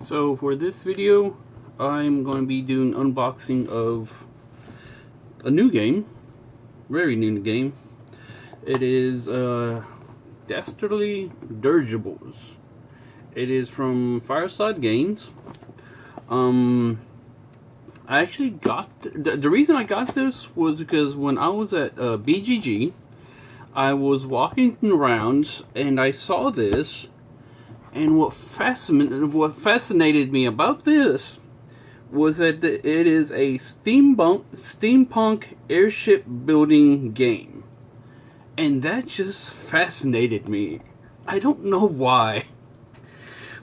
So for this video, I'm going to be doing unboxing of a new game, very new game. It is Dastardly Dirigibles. It is from Fireside Games. I actually got the reason I got this was because when I was at BGG, I was walking around and I saw this. And what fascinated me about this was that it is a steampunk airship building game. And that just fascinated me. I don't know why.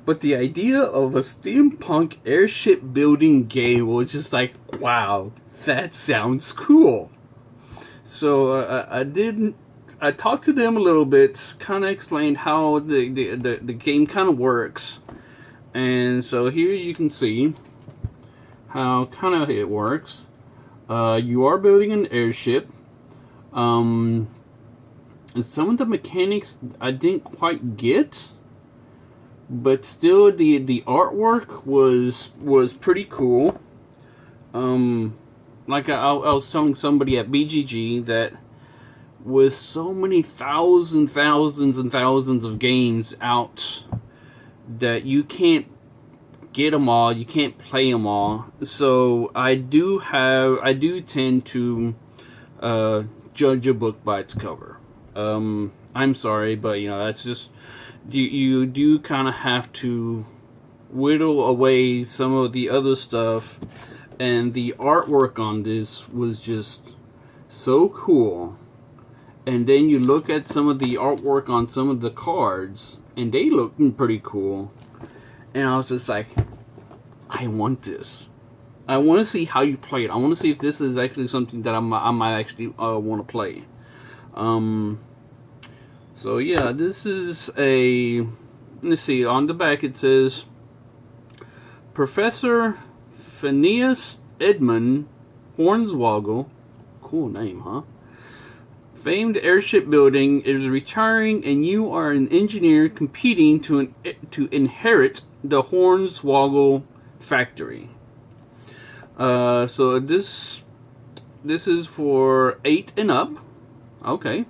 But the idea of a steampunk airship building game was just like, wow, that sounds cool. So I talked to them a little bit, kind of explained how the game kind of works. And so here you can see how kind of it works. You are building an airship. Some of the mechanics I didn't quite get, but still the artwork was pretty cool. Like I was telling somebody at BGG that with so many thousands and thousands of games out that you can't get them all, you can't play them all. So I do tend to judge a book by its cover. I'm sorry, but you know, that's just you do kind of have to whittle away some of the other stuff, and the artwork on this was just so cool. And then you look at some of the artwork on some of the cards, and they look pretty cool. And I was just like, I want this. I want to see how you play it. I want to see if this is actually something that I might actually want to play. So yeah, this is a, let's see, on the back it says, Professor Phineas Edmund Hornswoggle, cool name, huh? Famed airship building is retiring, and you are an engineer competing to inherit the Hornswoggle factory. So this is for 8 and up. Okay.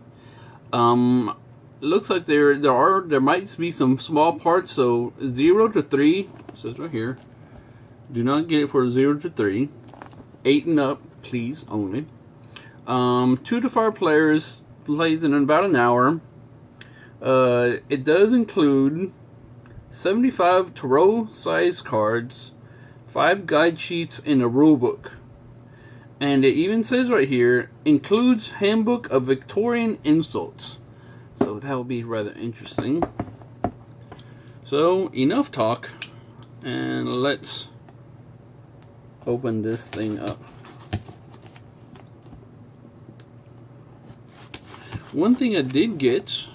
Looks like there might be some small parts. So 0 to 3, it says right here. Do not get it for 0 to 3. 8 and up, please only. 2 to 5 players, plays in about an hour. It does include 75 tarot size cards, 5 guide sheets, and a rule book. And it even says right here, includes handbook of Victorian insults. So that will be rather interesting. So enough talk, and let's open this thing up. One thing I did get,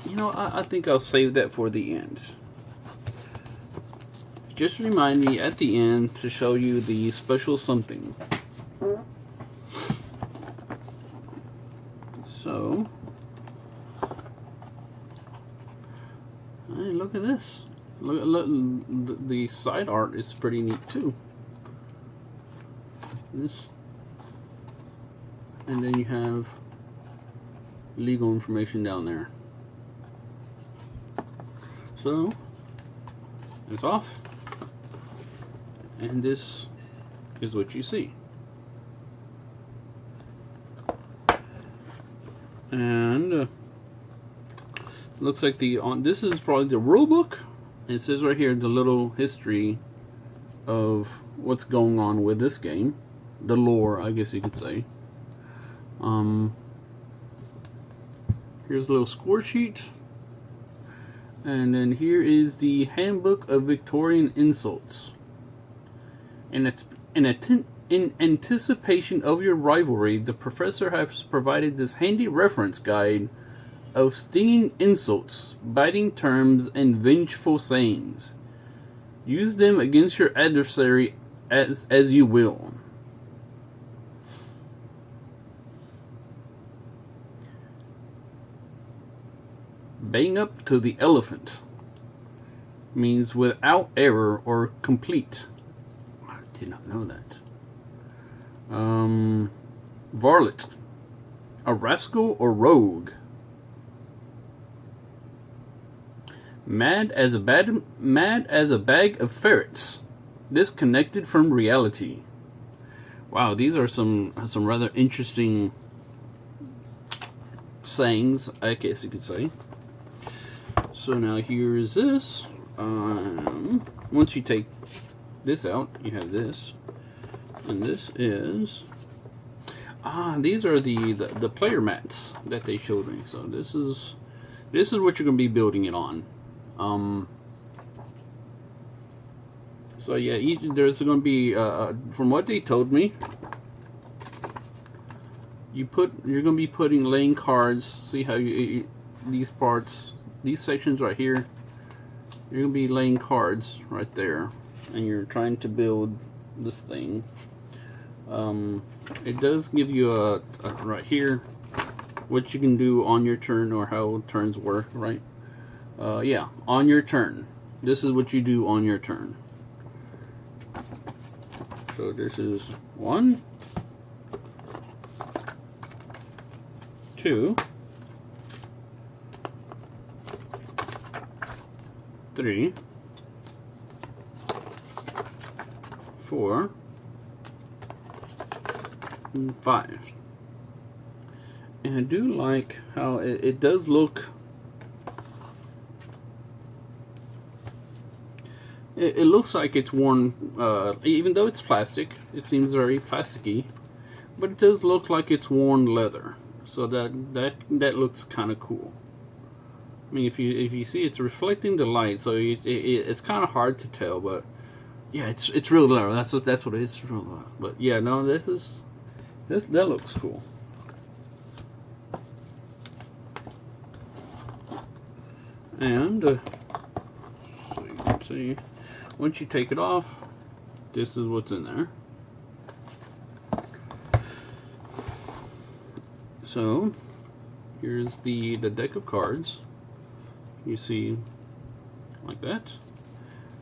you know, I think I'll save that for the end. Just remind me at the end to show you the special something. So, hey, look at this. Look, the side art is pretty neat too. This. And then you have legal information down there. So it's off, and this is what you see. And looks like this is probably the rule book. It says right here the little history of what's going on with this game, the lore, I guess you could say. Here's a little score sheet, and then here is the handbook of Victorian insults. And it's in anticipation of your rivalry, the professor has provided this handy reference guide of stinging insults, biting terms, and vengeful sayings. Use them against your adversary as you will. Bang up to the elephant. means without error or complete. I did not know that. Varlet, a rascal or rogue. Mad as a bag of ferrets, disconnected from reality. Wow, these are some rather interesting sayings, I guess you could say. So now here is this. Once you take this out, you have this, and this is these are the player mats that they showed me. So this is what you're gonna be building it on. So yeah, there's gonna be from what they told me, you're gonna be laying cards. See how these parts, these sections right here, you're gonna be laying cards right there, and you're trying to build this thing. It does give you a right here what you can do on your turn, or how turns work, right? Yeah, on your turn, this is what you do on your turn. So this is 1, 2, 3, 4, and 5. And I do like how it does look. It looks like it's worn, even though it's plastic. It seems very plasticky, but it does look like it's worn leather. So that looks kind of cool. I mean, if you see, it's reflecting the light, so it's kind of hard to tell. But yeah, it's real leather. That's what it is. It's real leather. But yeah, no, that looks cool. And so you can see, once you take it off, this is what's in there. So here's the deck of cards. You see, like that.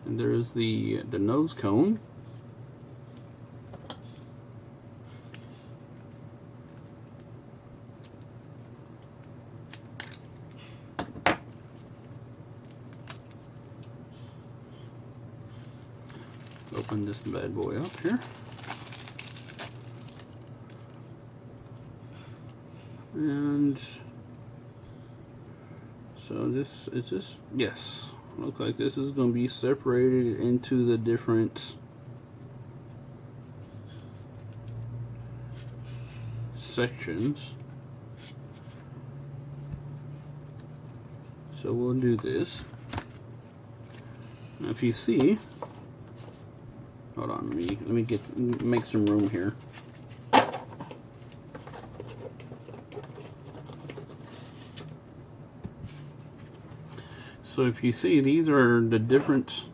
And there's the nose cone. Open this bad boy up here. And so this is just, yes, looks like this is going to be separated into the different sections. So we'll do this. Now if you see, hold on, let me make some room here. So if you see, these are the different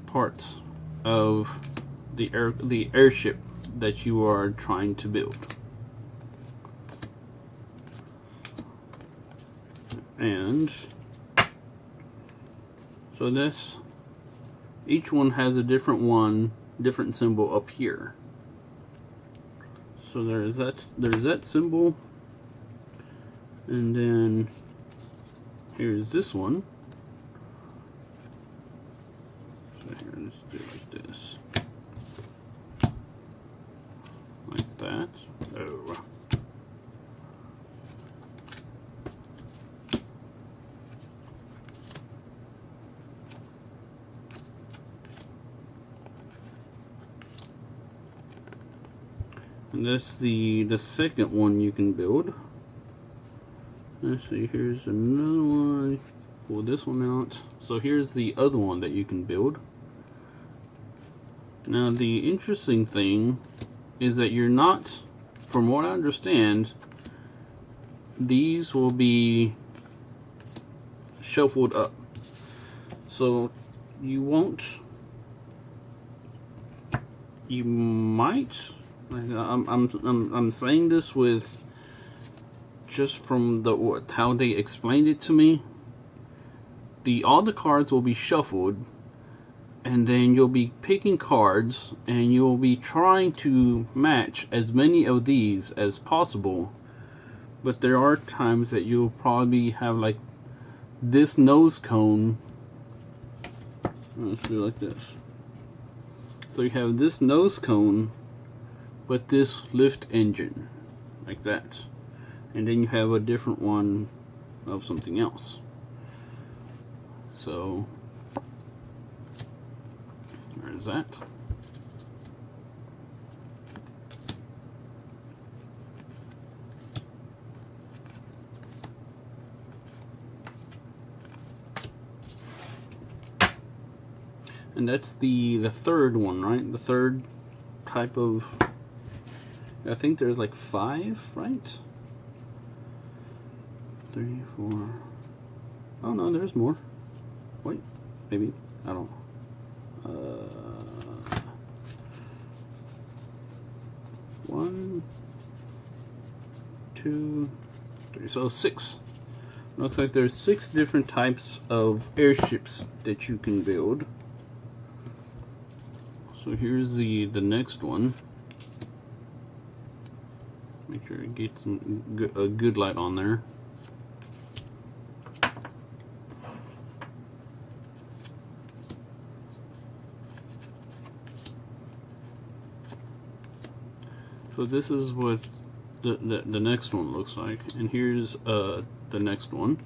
parts of the airship that you are trying to build. And so each one has a different symbol up here. So there's that symbol, and then here's this one. So here, let's do it like this. Like that. Oh. And that's the second one you can build. Let's see, here's another one. Pull this one out. So here's the other one that you can build. Now the interesting thing is that you're not, from what I understand, these will be shuffled up. So you might, I'm saying this with just from how they explained it to me. all the cards will be shuffled, and then you'll be picking cards, and you'll be trying to match as many of these as possible. But there are times that you'll probably have like this nose cone. Let's do it like this. So you have this nose cone, but this lift engine, like that. And then you have a different one of something else. So there's that. And that's the third one, right? The third type of, I think there's like 5, right? 3, 4. Oh no, there's more. Wait, maybe, I don't know. 1, 2, 3, so 6. Looks like there's 6 different types of airships that you can build. So here's the next one. Make sure it gets a good light on there. So this is what the next one looks like, and here's the next one.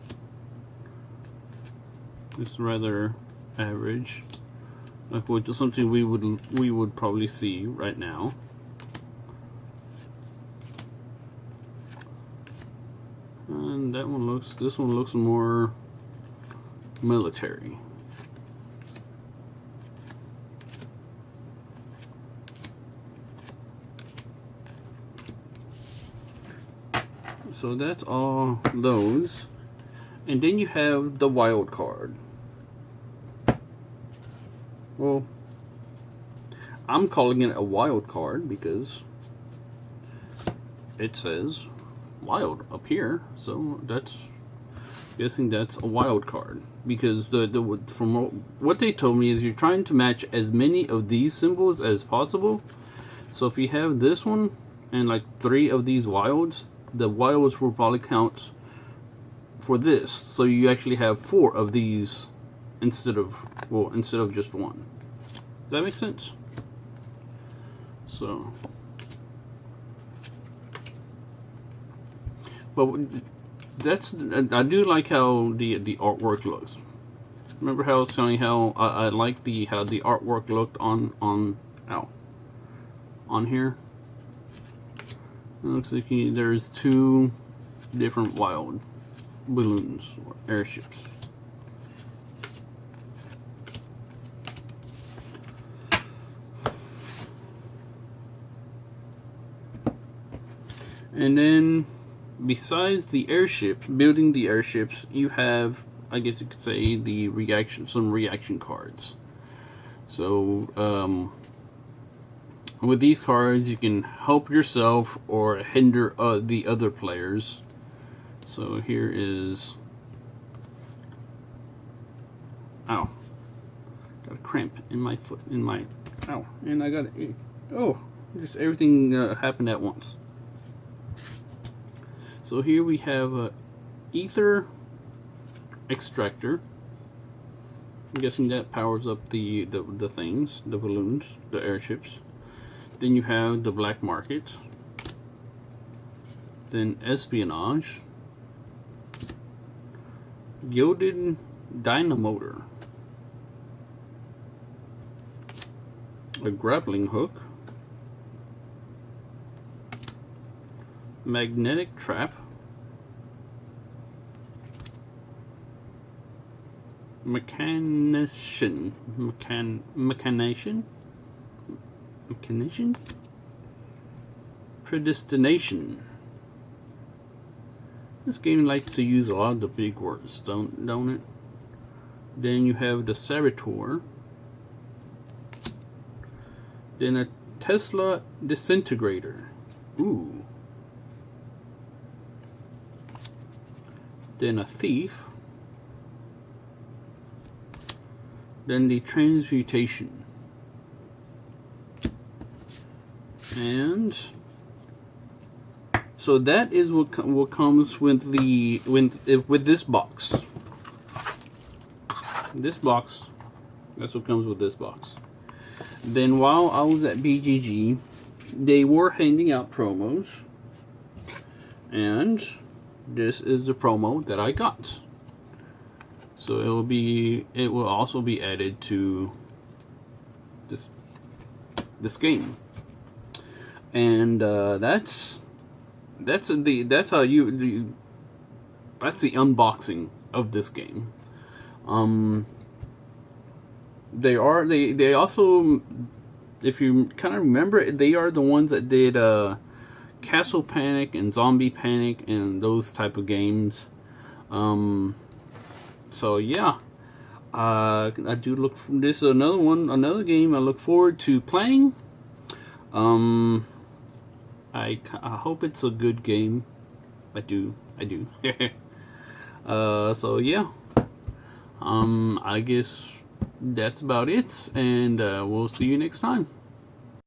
It's rather average. Like something we would probably see right now. And that one looks, this one looks more military. So that's all those. And then you have the wild card. Well, I'm calling it a wild card because it says wild up here, so that's guessing that's a wild card. Because from what they told me is you're trying to match as many of these symbols as possible. So if you have this one and like 3 of these wilds, the wilds will probably count for this. So you actually have 4 of these instead of just 1. Does that make sense? So, but that's, I do like how the artwork looks. Remember how I was telling you how I like how the artwork looked on here? It looks like there's 2 different wild balloons or airships. And then, besides the airships, building the airships, you have, I guess you could say, some reaction cards. So, with these cards, you can help yourself or hinder the other players. So here is, ow, got a cramp in my foot, ow, and I got it. Oh, just everything happened at once. So here we have a ether extractor. I'm guessing that powers up the things, the balloons, the airships. Then you have the black market. Then espionage. Gilded dynamotor. A grappling hook. Magnetic trap. Mechanician. Predestination. This game likes to use a lot of the big words, don't it? Then you have the Saboteur. Then a Tesla disintegrator. Ooh. Then a thief. then the transmutation, and so that is what comes with the with this box. This box, that's what comes with this box. Then while I was at BGG, they were handing out promos, and this is the promo that I got. So it will also be added to this game, and that's the unboxing of this game. They also, if you kind of remember, they are the ones that did Castle Panic and Zombie Panic and those type of games. So yeah, I do look. This is another game I look forward to playing. I hope it's a good game. I do. So yeah. I guess that's about it, and we'll see you next time.